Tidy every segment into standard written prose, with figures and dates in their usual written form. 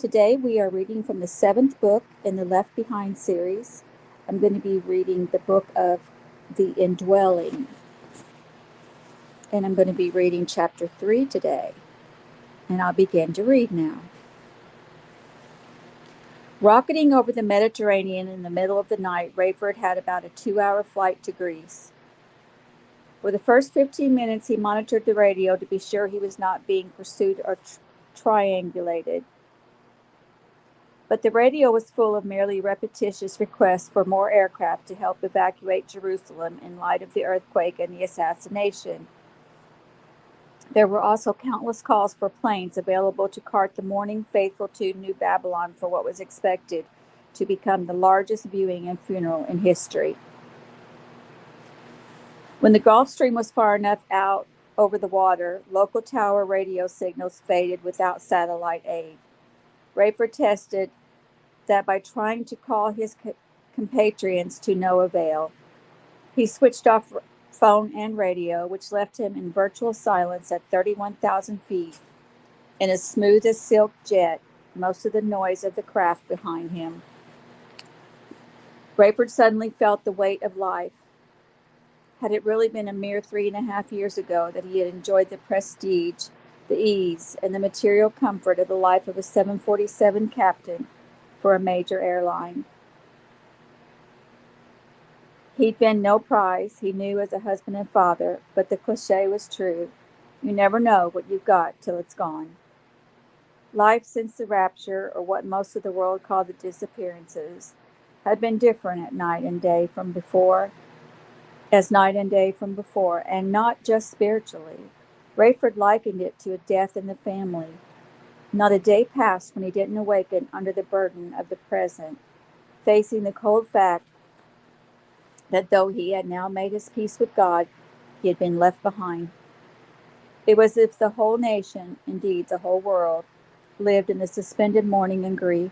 Today we are reading from the seventh book in the Left Behind series. I'm going to be reading the book of the Indwelling, and I'm going to be reading chapter 3 today. And I'll begin to read now. Rocketing over the Mediterranean in the middle of the night, Rayford had about a 2-hour flight to Greece. For the first 15 minutes, he monitored the radio to be sure he was not being pursued or triangulated. But the radio was full of merely repetitious requests for more aircraft to help evacuate Jerusalem in light of the earthquake and the assassination. There were also countless calls for planes available to cart the mourning faithful to New Babylon for what was expected to become the largest viewing and funeral in history. When the Gulf Stream was far enough out over the water, local tower radio signals faded without satellite aid. Rayford tested that by trying to call his compatriots to no avail. He switched off phone and radio, which left him in virtual silence at 31,000 feet, in as smooth as silk jet, most of the noise of the craft behind him. Rayford suddenly felt the weight of life. Had it really been a mere 3.5 years ago that he had enjoyed the prestige, the ease, and the material comfort of the life of a 747 captain for a major airline? He'd been no prize, he knew, as a husband and father, but the cliche was true. You never know what you've got till it's gone. Life since the rapture, or what most of the world called the disappearances, had been different as night and day from before, and not just spiritually. Rayford likened it to a death in the family. Not a day passed when he didn't awaken under the burden of the present, facing the cold fact that though he had now made his peace with God, he had been left behind. It was as if the whole nation, indeed the whole world, lived in the suspended mourning and grief.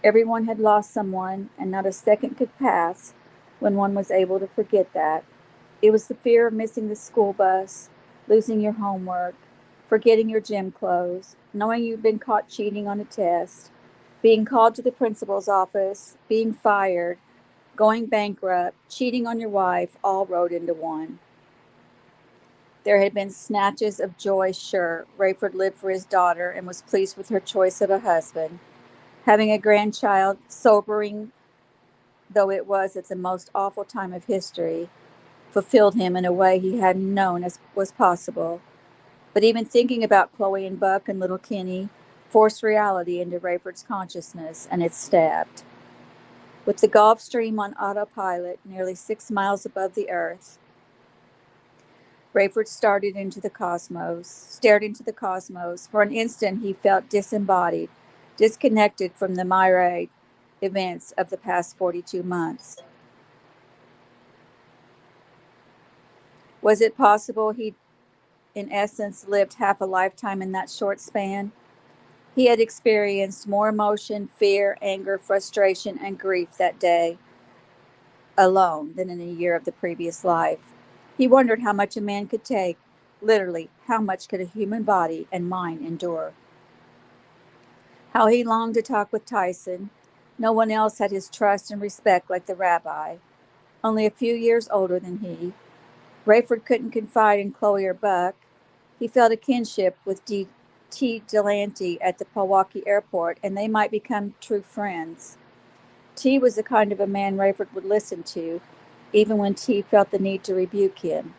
Everyone had lost someone, and not a second could pass when one was able to forget that. It was the fear of missing the school bus, losing your homework, forgetting your gym clothes, knowing you'd been caught cheating on a test, being called to the principal's office, being fired, going bankrupt, cheating on your wife, all rolled into one. There had been snatches of joy, sure. Rayford lived for his daughter and was pleased with her choice of a husband. Having a grandchild, sobering though it was at the most awful time of history, fulfilled him in a way he hadn't known as was possible. But even thinking about Chloe and Buck and little Kenny forced reality into Rayford's consciousness, and it stabbed. With the Gulf Stream on autopilot, nearly 6 miles above the earth, Rayford stared into the cosmos. For an instant he felt disembodied, disconnected from the myriad events of the past 42 months. Was it possible he'd, in essence, lived half a lifetime in that short span? He had experienced more emotion, fear, anger, frustration, and grief that day alone than in a year of the previous life. He wondered how much a man could take. Literally, how much could a human body and mind endure? How he longed to talk with Tyson. No one else had his trust and respect like the rabbi, only a few years older than he. Rayford couldn't confide in Chloe or Buck. He felt a kinship with T. Delante at the Milwaukee airport, and they might become true friends. T was the kind of a man Rayford would listen to, even when T felt the need to rebuke him.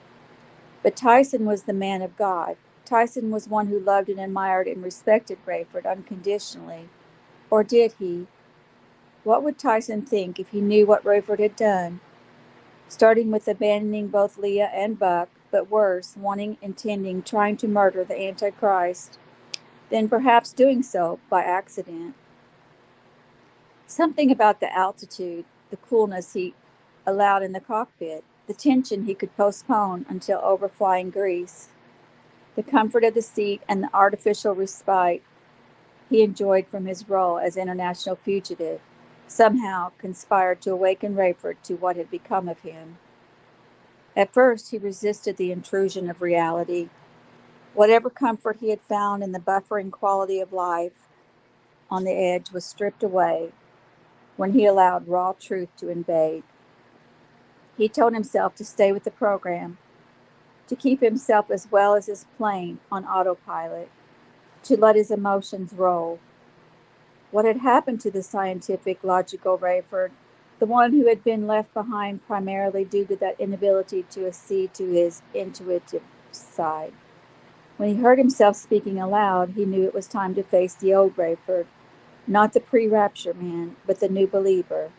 But Tyson was the man of God. Tyson was one who loved and admired and respected Rayford unconditionally. Or did he? What would Tyson think if he knew what Rayford had done? Starting with abandoning both Leah and Buck, but worse, trying to murder the Antichrist, then perhaps doing so by accident. Something about the altitude, the coolness he allowed in the cockpit, the tension he could postpone until overflying Greece, the comfort of the seat and the artificial respite he enjoyed from his role as international fugitive, somehow conspired to awaken Rayford to what had become of him. At first, he resisted the intrusion of reality. Whatever comfort he had found in the buffering quality of life, on the edge was stripped away when he allowed raw truth to invade. He told himself to stay with the program, to keep himself as well as his plane on autopilot, to let his emotions roll. What had happened to the scientific, logical Rayford, the one who had been left behind primarily due to that inability to accede to his intuitive side? When he heard himself speaking aloud, he knew it was time to face the old Rayford, not the pre-rapture man, but the new believer.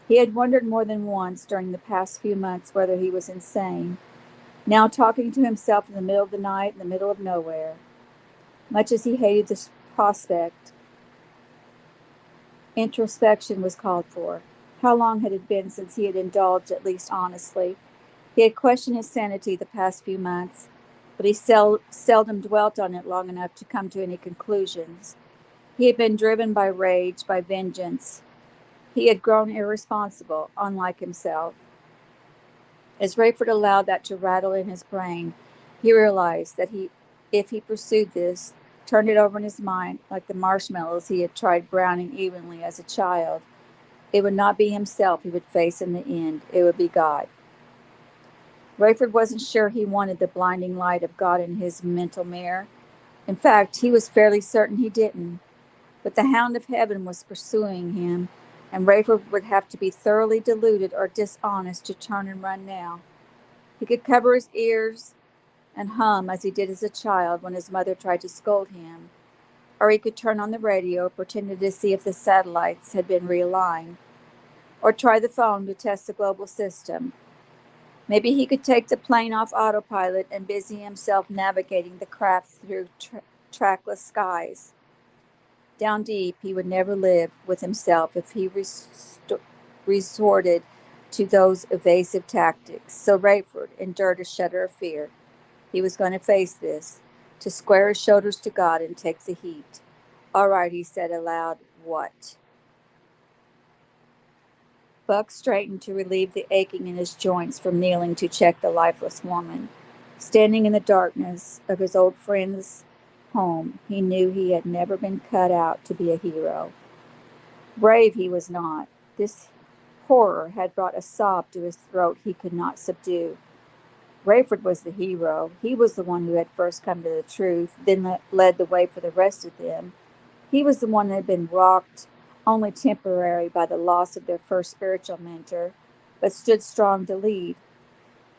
He had wondered more than once during the past few months whether he was insane, now talking to himself in the middle of the night in the middle of nowhere. Much as he hated the prospect, introspection was called for. How long had it been since he had indulged, at least honestly? He had questioned his sanity the past few months, but he seldom dwelt on it long enough to come to any conclusions. He had been driven by rage, by vengeance. He had grown irresponsible, unlike himself. As Rayford allowed that to rattle in his brain, he realized that if he pursued this, turned it over in his mind like the marshmallows he had tried browning evenly as a child, it would not be himself he would face in the end. It would be God. Rayford wasn't sure he wanted the blinding light of God in his mental mirror. In fact, he was fairly certain he didn't. But the hound of heaven was pursuing him, and Rayford would have to be thoroughly deluded or dishonest to turn and run now. He could cover his ears and hum as he did as a child when his mother tried to scold him, or he could turn on the radio, pretending to see if the satellites had been realigned, or try the phone to test the global system. Maybe he could take the plane off autopilot and busy himself navigating the craft through trackless skies. Down deep, he would never live with himself if he resorted to those evasive tactics. So Rayford endured a shudder of fear. He was going to face this, to square his shoulders to God and take the heat. All right, he said aloud. What? Buck straightened to relieve the aching in his joints from kneeling to check the lifeless woman. Standing in the darkness of his old friend's home, he knew he had never been cut out to be a hero. Brave he was not. This horror had brought a sob to his throat he could not subdue. Rayford was the hero. He was the one who had first come to the truth, then led the way for the rest of them. He was the one that had been rocked only temporarily by the loss of their first spiritual mentor, but stood strong to lead.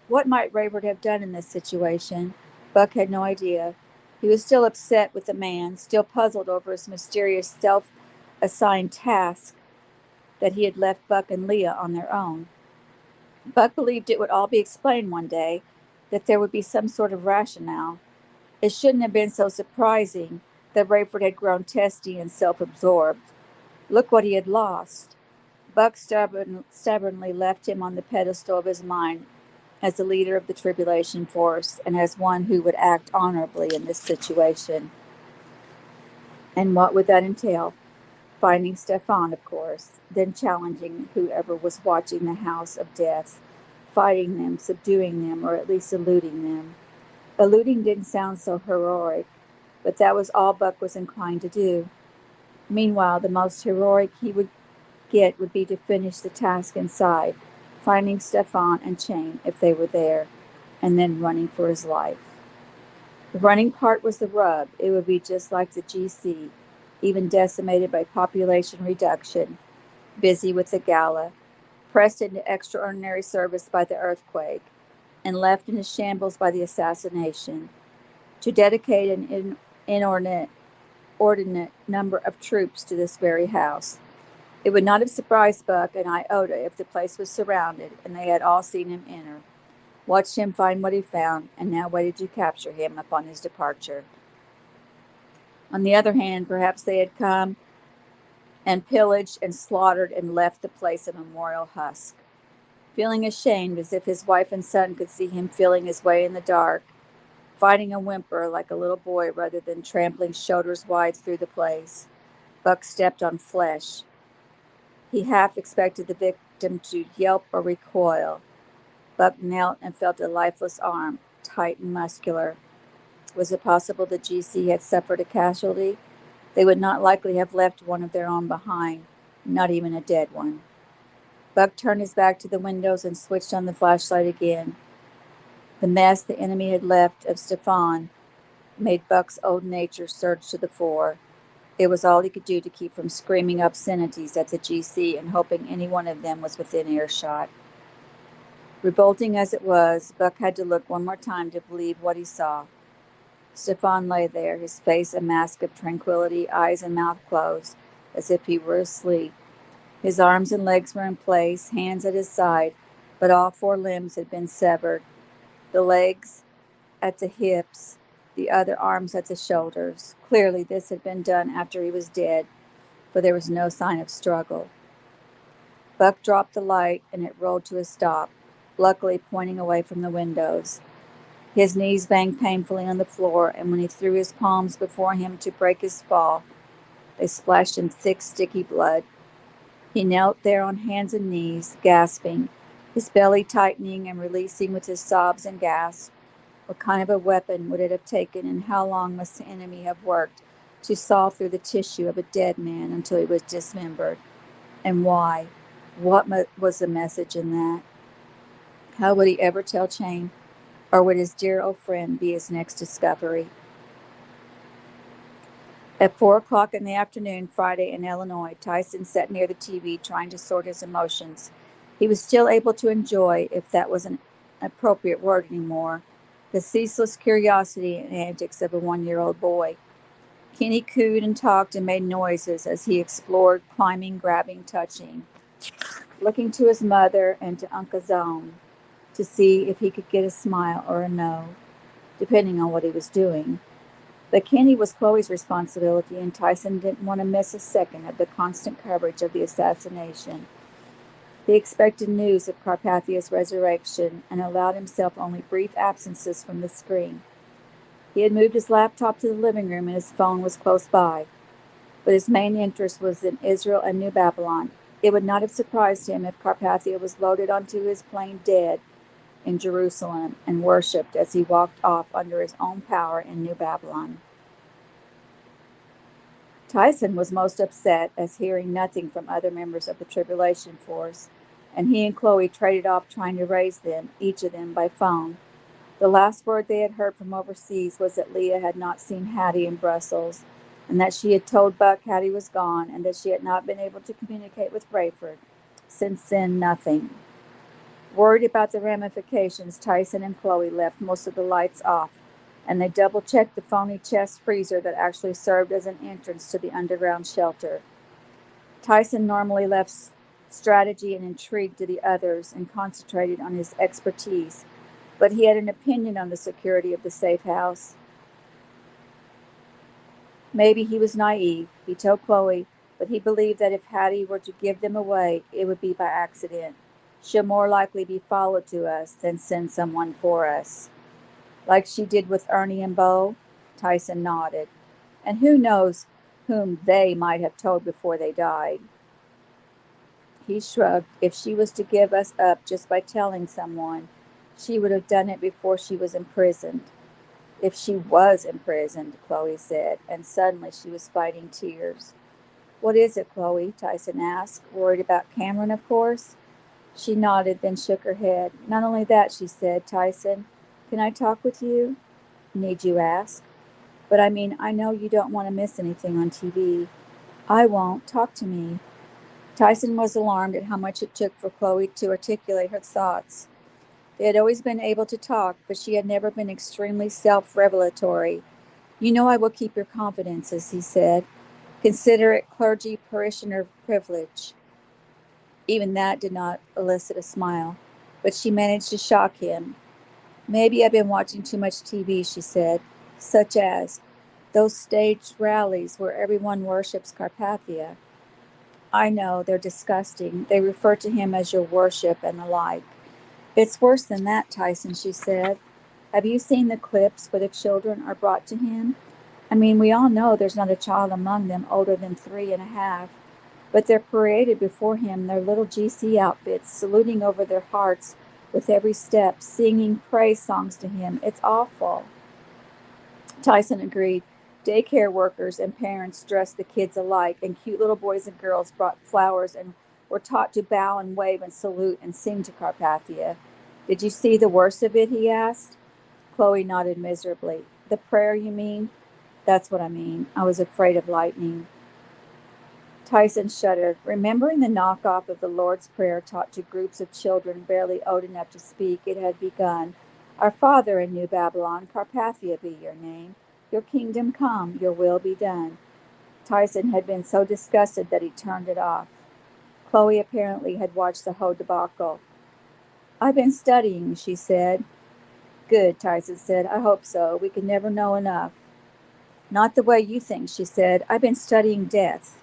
What might Rayford have done in this situation? Buck had no idea. He was still upset with the man, still puzzled over his mysterious self-assigned task that he had left Buck and Leah on their own. Buck believed it would all be explained one day, that there would be some sort of rationale. It shouldn't have been so surprising that Rayford had grown testy and self-absorbed. Look what he had lost. Buck stubbornly left him on the pedestal of his mind as the leader of the tribulation force and as one who would act honorably in this situation. And what would that entail? Finding Stefan, of course, then challenging whoever was watching the house of death, fighting them, subduing them, or at least eluding them. Eluding didn't sound so heroic, but that was all Buck was inclined to do. Meanwhile, the most heroic he would get would be to finish the task inside, finding Stefan and Chain if they were there, and then running for his life. The running part was the rub. It would be just like the GC, even decimated by population reduction, busy with the gala, pressed into extraordinary service by the earthquake, and left in a shambles by the assassination, to dedicate an inordinate number of troops to this very house. It would not have surprised Buck an iota if the place was surrounded and they had all seen him enter, watched him find what he found, and now waited to capture him upon his departure. On the other hand, perhaps they had come and pillaged and slaughtered and left the place a memorial husk. Feeling ashamed as if his wife and son could see him feeling his way in the dark, fighting a whimper like a little boy rather than trampling shoulders wide through the place, Buck stepped on flesh. He half expected the victim to yelp or recoil. Buck knelt and felt a lifeless arm, tight and muscular. Was it possible the GC had suffered a casualty? They would not likely have left one of their own behind, not even a dead one. Buck turned his back to the windows and switched on the flashlight again. The mess the enemy had left of Stefan made Buck's old nature surge to the fore. It was all he could do to keep from screaming obscenities at the GC and hoping any one of them was within earshot. Revolting as it was, Buck had to look one more time to believe what he saw. Stefan lay there, his face a mask of tranquility, eyes and mouth closed, as if he were asleep. His arms and legs were in place, hands at his side, but all four limbs had been severed. The legs at the hips, the other arms at the shoulders. Clearly this had been done after he was dead, for there was no sign of struggle. Buck dropped the light, and it rolled to a stop, luckily pointing away from the windows. His knees banged painfully on the floor, and when he threw his palms before him to break his fall, they splashed in thick, sticky blood. He knelt there on hands and knees, gasping, his belly tightening and releasing with his sobs and gasps. What kind of a weapon would it have taken, and how long must the enemy have worked to saw through the tissue of a dead man until he was dismembered? And why? What was the message in that? How would he ever tell Chain? Or would his dear old friend be his next discovery? At 4:00 in the afternoon, Friday in Illinois, Tyson sat near the TV trying to sort his emotions. He was still able to enjoy, if that was an appropriate word anymore, the ceaseless curiosity and antics of a 1-year-old boy. Kenny cooed and talked and made noises as he explored, climbing, grabbing, touching, looking to his mother and to Uncle Zone to see if he could get a smile or a no, depending on what he was doing. But Kenny was Chloe's responsibility, and Tyson didn't want to miss a second of the constant coverage of the assassination. He expected news of Carpathia's resurrection and allowed himself only brief absences from the screen. He had moved his laptop to the living room and his phone was close by, but his main interest was in Israel and New Babylon. It would not have surprised him if Carpathia was loaded onto his plane dead in Jerusalem and worshipped as he walked off under his own power in New Babylon. Tyson was most upset as hearing nothing from other members of the Tribulation Force, and he and Chloe traded off trying to raise them, each of them, by phone. The last word they had heard from overseas was that Leah had not seen Hattie in Brussels, and that she had told Buck Hattie was gone, and that she had not been able to communicate with Rayford. Since then, nothing. Worried about the ramifications, Tyson and Chloe left most of the lights off, and they double-checked the phony chest freezer that actually served as an entrance to the underground shelter. Tyson normally left strategy and intrigue to the others and concentrated on his expertise, but he had an opinion on the security of the safe house. Maybe he was naive, he told Chloe, but he believed that if Hattie were to give them away, it would be by accident. She'll more likely be followed to us than send someone for us. Like she did with Ernie and Bo? Tyson nodded. And who knows whom they might have told before they died? He shrugged. If she was to give us up just by telling someone, she would have done it before she was imprisoned. If she was imprisoned, Chloe said, and suddenly she was fighting tears. What is it, Chloe? Tyson asked. Worried about Cameron, of course? She nodded, then shook her head. Not only that, she said. Tyson, can I talk with you? Need you ask? But I mean, I know you don't want to miss anything on TV. I won't. Talk to me. Tyson was alarmed at how much it took for Chloe to articulate her thoughts. They had always been able to talk, but she had never been extremely self-revelatory. You know I will keep your confidences, he said. Consider it clergy parishioner privilege. Even that did not elicit a smile, but she managed to shock him. Maybe I've been watching too much TV, she said, such as those staged rallies where everyone worships Carpathia. I know, they're disgusting. They refer to him as your worship and the like. It's worse than that, Tyson, she said. Have you seen the clips where the children are brought to him? I mean, we all know there's not a child among them older than 3.5. But they're paraded before him in their little GC outfits, saluting over their hearts with every step, singing praise songs to him. It's awful. Tyson agreed. Daycare workers and parents dressed the kids alike, and cute little boys and girls brought flowers and were taught to bow and wave and salute and sing to Carpathia. Did you see the worst of it? He asked. Chloe nodded miserably. The prayer, you mean? That's what I mean. I was afraid of lightning. Tyson shuddered, remembering the knockoff of the Lord's Prayer taught to groups of children barely old enough to speak. It had begun, Our Father in New Babylon, Carpathia be your name. Your kingdom come, your will be done. Tyson had been so disgusted that he turned it off. Chloe apparently had watched the whole debacle. I've been studying, she said. Good, Tyson said. I hope so. We can never know enough. Not the way you think, she said. I've been studying death.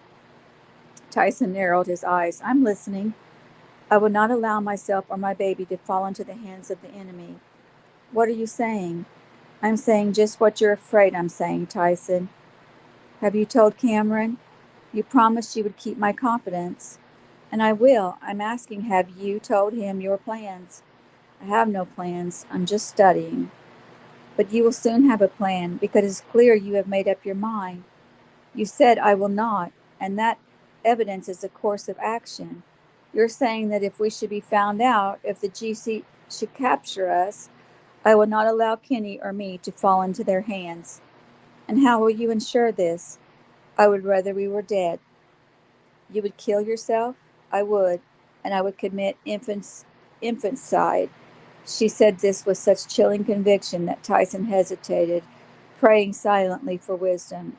Tyson narrowed his eyes. I'm listening. I will not allow myself or my baby to fall into the hands of the enemy. What are you saying? I'm saying just what you're afraid I'm saying, Tyson. Have you told Cameron? You promised you would keep my confidence. And I will. I'm asking, have you told him your plans? I have no plans. I'm just studying. But you will soon have a plan, because it's clear you have made up your mind. You said, I will not, and that evidence is a course of action. You're saying that if we should be found out, if the GC should capture us, I will not allow Kenny or me to fall into their hands. And how will you ensure this? I would rather we were dead. You would kill yourself? I would, and I would commit infanticide. She said this with such chilling conviction that Tyson hesitated, praying silently for wisdom.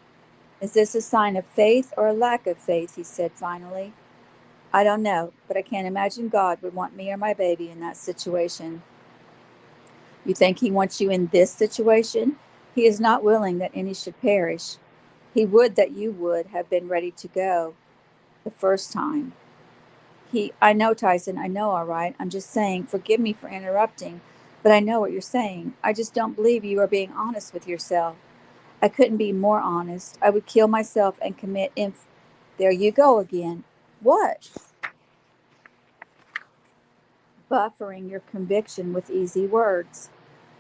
Is this a sign of faith or a lack of faith? He said finally. I don't know, but I can't imagine God would want me or my baby in that situation. You think he wants you in this situation? He is not willing that any should perish. He would that you would have been ready to go the first time. I know, Tyson, I know, all right. I'm just saying, forgive me for interrupting, but I know what you're saying. I just don't believe you are being honest with yourself. I couldn't be more honest. I would kill myself and commit There you go again. What? Buffering your conviction with easy words.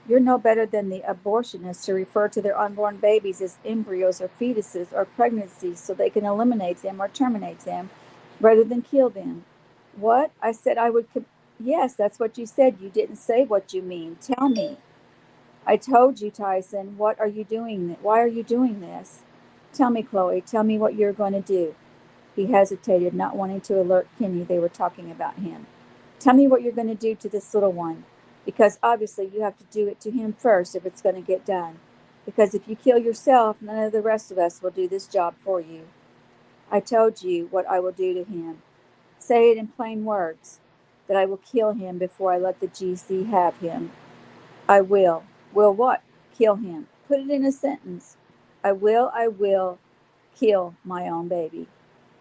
You're no better than the abortionists who refer to their unborn babies as embryos or fetuses or pregnancies so they can eliminate them or terminate them rather than kill them. What? I said I would. Yes, that's what you said. You didn't say what you mean. Tell me. I told you, Tyson. What are you doing? Why are you doing this? Tell me, Chloe. Tell me what you're going to do. He hesitated, not wanting to alert Kenny they were talking about him. Tell me what you're going to do to this little one, because obviously you have to do it to him first if it's going to get done. Because if you kill yourself, none of the rest of us will do this job for you. I told you what I will do to him. Say it in plain words, that I will kill him before I let the GC have him. I will. Will what? Kill him. Put it in a sentence. I will kill my own baby.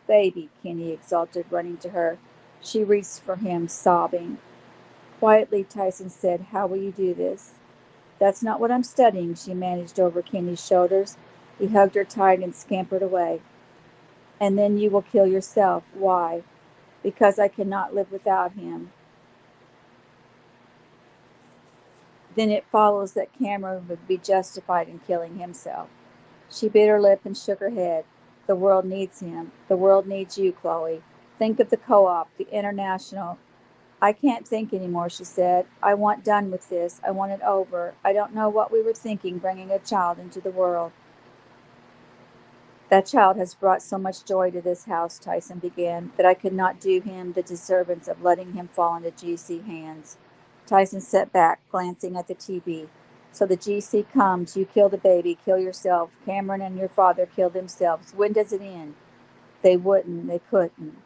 Baby, Kenny exulted, running to her. She reached for him, sobbing. Quietly, Tyson said, How will you do this? That's not what I'm studying, she managed over Kenny's shoulders. He hugged her tight and scampered away. And then you will kill yourself. Why? Because I cannot live without him. Then it follows that Cameron would be justified in killing himself. She bit her lip and shook her head. The world needs him. The world needs you, Chloe. Think of the co-op, the international. I can't think anymore, she said. I want done with this. I want it over. I don't know what we were thinking bringing a child into the world. That child has brought so much joy to this house, Tyson began, that I could not do him the disservice of letting him fall into GC hands. Tyson sat back, glancing at the TV. So the GC comes, you kill the baby, kill yourself. Cameron and your father kill themselves. When does it end? They wouldn't, they couldn't.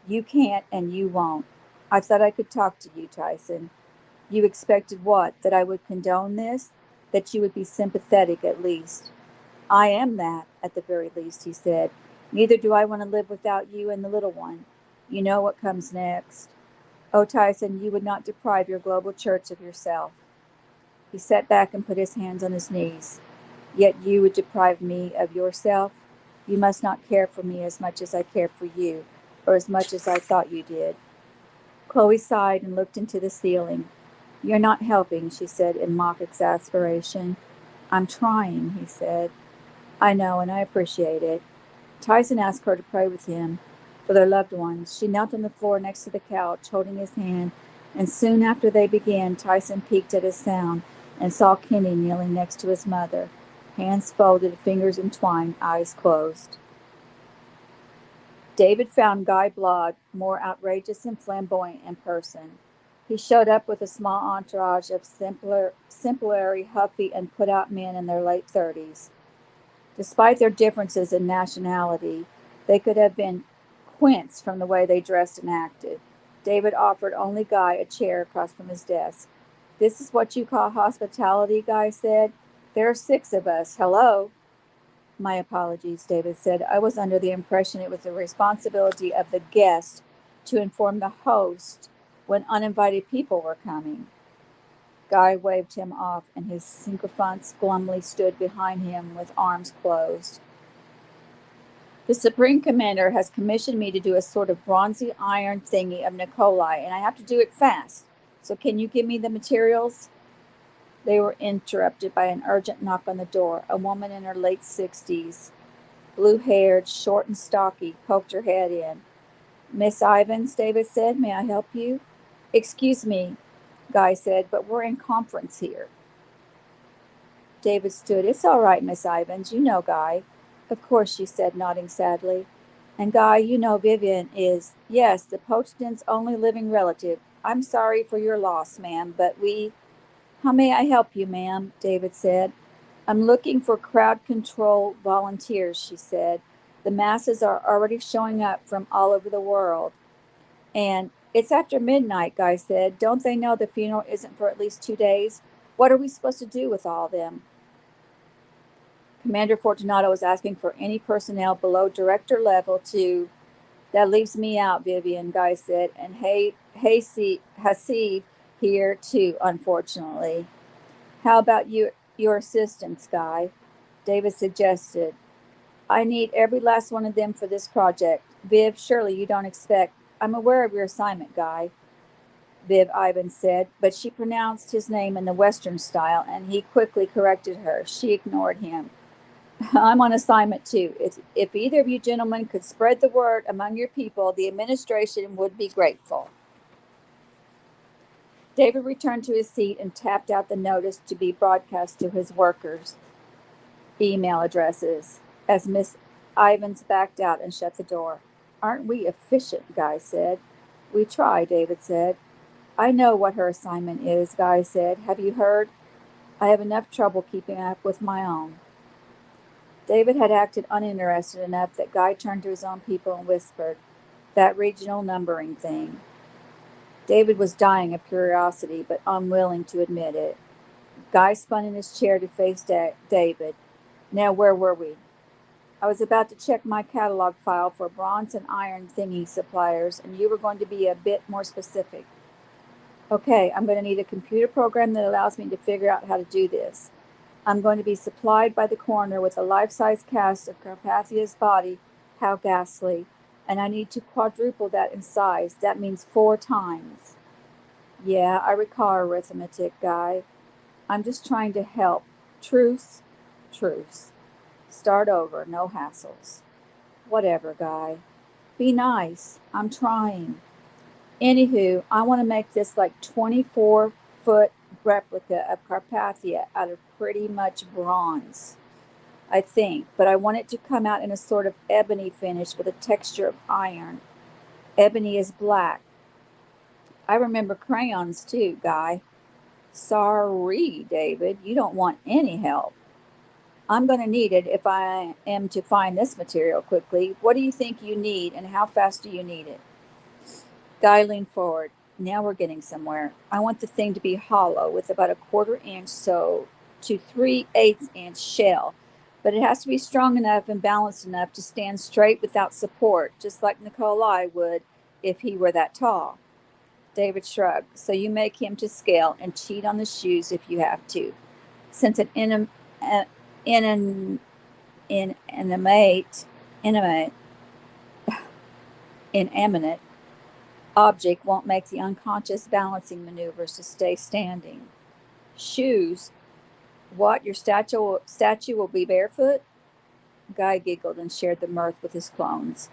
You can't and you won't. I thought I could talk to you, Tyson. You expected what? That I would condone this? That you would be sympathetic at least. I am that, at the very least, he said. Neither do I want to live without you and the little one. You know what comes next. Oh, Tyson, you would not deprive your global church of yourself. He sat back and put his hands on his knees. Yet you would deprive me of yourself? You must not care for me as much as I care for you, or as much as I thought you did. Chloe sighed and looked into the ceiling. You're not helping, she said in mock exasperation. I'm trying, he said. I know, and I appreciate it. Tyson asked her to pray with him for their loved ones. She knelt on the floor next to the couch, holding his hand, and soon after they began, Tyson peeked at his sound and saw Kenny kneeling next to his mother, hands folded, fingers entwined, eyes closed. David found Guy Blood more outrageous and flamboyant in person. He showed up with a small entourage of simpler, huffy, and put out men in their late 30s. Despite their differences in nationality, they could have been quints from the way they dressed and acted. David offered only Guy a chair across from his desk. This is what you call hospitality, Guy said. There are 6 of us. Hello. My apologies, David said. I was under the impression it was the responsibility of the guest to inform the host when uninvited people were coming. Guy waved him off, and his sycophants glumly stood behind him with arms closed. The Supreme Commander has commissioned me to do a sort of bronzy iron thingy of Nikolai, and I have to do it fast. So can you give me the materials? They were interrupted by an urgent knock on the door. A woman in her late 60s, blue-haired, short and stocky, poked her head in. Miss Ivins, David said, may I help you? Excuse me, Guy said, but we're in conference here. David stood. It's all right, Miss Ivins. You know Guy. Of course, she said, nodding sadly. And Guy, you know Vivian is, yes, the Pochtons' only living relative. I'm sorry for your loss, ma'am, but How may I help you, ma'am? David said. I'm looking for crowd control volunteers, she said. The masses are already showing up from all over the world. And it's after midnight, Guy said. Don't they know the funeral isn't for at least 2 days? What are we supposed to do with all them? Commander Fortunato was asking for any personnel below director level to. That leaves me out, Vivian, Guy said. And Hasid here too, unfortunately. How about your assistants, Guy? David suggested. I need every last one of them for this project. Viv, surely you don't expect. I'm aware of your assignment, Guy, Viv Ivan said, but she pronounced his name in the Western style, and he quickly corrected her. She ignored him. I'm on assignment too. If either of you gentlemen could spread the word among your people, the administration would be grateful. David returned to his seat and tapped out the notice to be broadcast to his workers' email addresses as Miss Ivins backed out and shut the door. Aren't we efficient? Guy said. We try, David said. I know what her assignment is, Guy said. Have you heard? I have enough trouble keeping up with my own. David had acted uninterested enough that Guy turned to his own people and whispered, that regional numbering thing. David was dying of curiosity, but unwilling to admit it. Guy spun in his chair to face David. Now, where were we? I was about to check my catalog file for bronze and iron thingy suppliers, and you were going to be a bit more specific. Okay, I'm going to need a computer program that allows me to figure out how to do this. I'm going to be supplied by the coroner with a life-size cast of Carpathia's body. How ghastly. And I need to quadruple that in size. That means 4 times. Yeah, I recall arithmetic, Guy. I'm just trying to help. Truce. Truce. Start over. No hassles. Whatever, Guy. Be nice. I'm trying. Anywho, I want to make this like 24-foot replica of Carpathia out of pretty much bronze, I think, but I want it to come out in a sort of ebony finish with a texture of iron. Ebony is black. I remember crayons too, Guy. Sorry, David, you don't want any help. I'm going to need it if I am to find this material quickly. What do you think you need, and how fast do you need it? Guy leaned forward. Now we're getting somewhere. I want the thing to be hollow with about a 1/4 inch to 3/8 inch shell, but it has to be strong enough and balanced enough to stand straight without support, just like Nikolai would if he were that tall. David shrugged. So you make him to scale and cheat on the shoes if you have to. Since an inanimate object won't make the unconscious balancing maneuvers to stay standing. Shoes? What, your statue will be barefoot? Guy giggled and shared the mirth with his clones.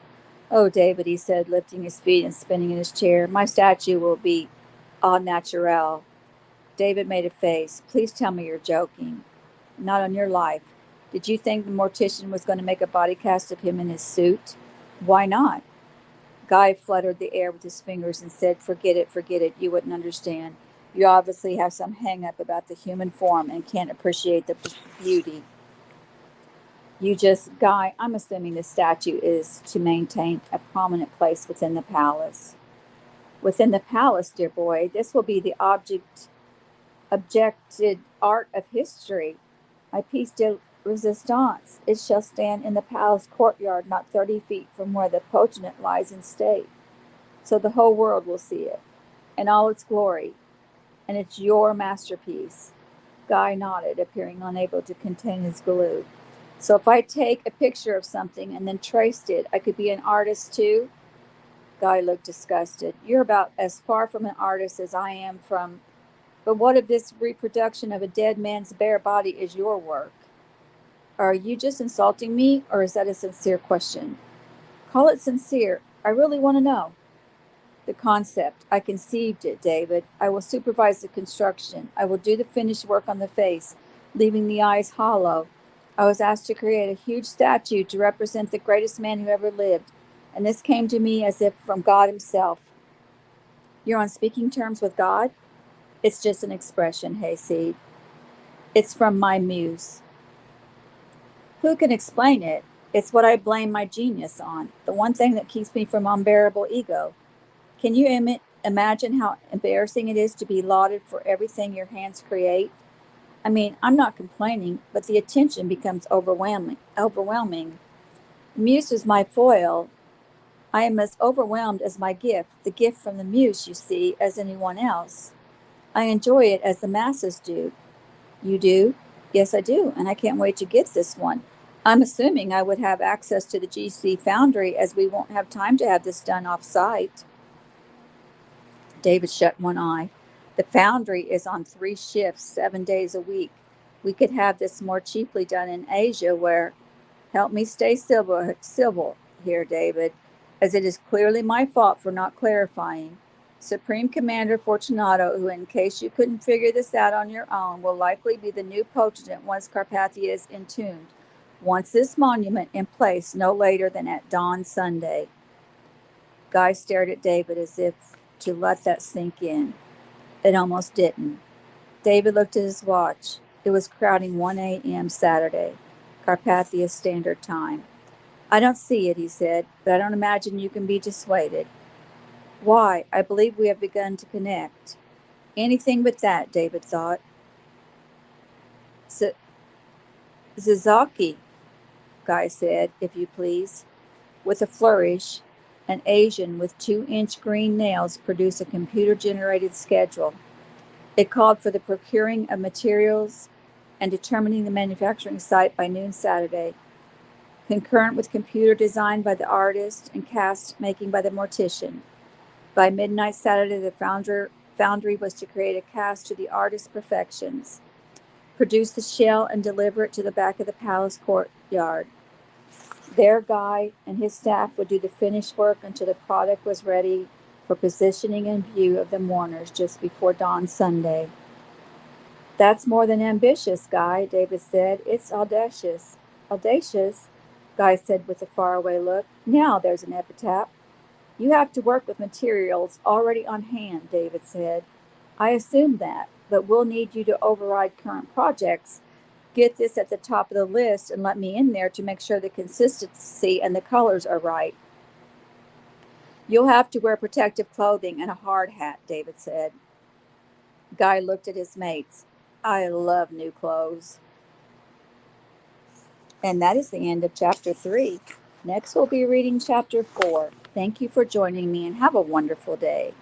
Oh, David, he said, lifting his feet and spinning in his chair, my statue will be au naturel. David made a face. Please tell me you're joking. Not on your life. Did you think the mortician was going to make a body cast of him in his suit? Why not? Guy fluttered the air with his fingers and said, forget it, you wouldn't understand. You obviously have some hang up about the human form and can't appreciate the beauty. Guy, I'm assuming the statue is to maintain a prominent place within the palace. Within the palace, dear boy, this will be the objected art of history. My piece de resistance. It shall stand in the palace courtyard, not 30 feet from where the poignant lies in state. So the whole world will see it, in all its glory, and it's your masterpiece. Guy nodded, appearing unable to contain his glee. So if I take a picture of something and then traced it, I could be an artist too? Guy looked disgusted. You're about as far from an artist as I am from. But what if this reproduction of a dead man's bare body is your work? Are you just insulting me, or is that a sincere question? Call it sincere. I really want to know. The concept. I conceived it, David. I will supervise the construction. I will do the finished work on the face, leaving the eyes hollow. I was asked to create a huge statue to represent the greatest man who ever lived, and this came to me as if from God himself. You're on speaking terms with God? It's just an expression, Hayseed. It's from my muse. Who can explain it? It's what I blame my genius on, the one thing that keeps me from unbearable ego. Can you imagine how embarrassing it is to be lauded for everything your hands create? I mean, I'm not complaining, but the attention becomes overwhelming. The muse is my foil. I am as overwhelmed as my gift, the gift from the muse, you see, as anyone else. I enjoy it as the masses do. You do? Yes, I do, and I can't wait to get this one. I'm assuming I would have access to the GC foundry as we won't have time to have this done off site. David shut one eye. The foundry is on 3 shifts, 7 days a week. We could have this more cheaply done in Asia where, help me stay civil here, David, as it is clearly my fault for not clarifying. Supreme Commander Fortunato, who, in case you couldn't figure this out on your own, will likely be the new potentate once Carpathia is entombed. Wants this monument in place no later than at dawn Sunday. Guy stared at David as if to let that sink in. It almost didn't. David looked at his watch. It was crowding 1 a.m. Saturday, Carpathia Standard Time. I don't see it, he said, but I don't imagine you can be dissuaded. Why? I believe we have begun to connect. Anything but that, David thought. Zizaki, Guy said, if you please. With a flourish, an Asian with 2-inch green nails produced a computer-generated schedule. It called for the procuring of materials and determining the manufacturing site by noon Saturday, concurrent with computer design by the artist and cast making by the mortician. By midnight Saturday, the foundry was to create a cast to the artist's perfections, produce the shell, and deliver it to the back of the palace courtyard. Their Guy and his staff would do the finished work until the product was ready for positioning in view of the mourners just before dawn Sunday. That's more than ambitious, Guy, David said. It's audacious. Audacious? Guy said with a faraway look. Now there's an epitaph. You have to work with materials already on hand, David said. I assume that, but we'll need you to override current projects. Get this at the top of the list and let me in there to make sure the consistency and the colors are right. You'll have to wear protective clothing and a hard hat, David said. Guy looked at his mates. I love new clothes. And that is the end of chapter 3. Next, we'll be reading chapter 4. Thank you for joining me and have a wonderful day.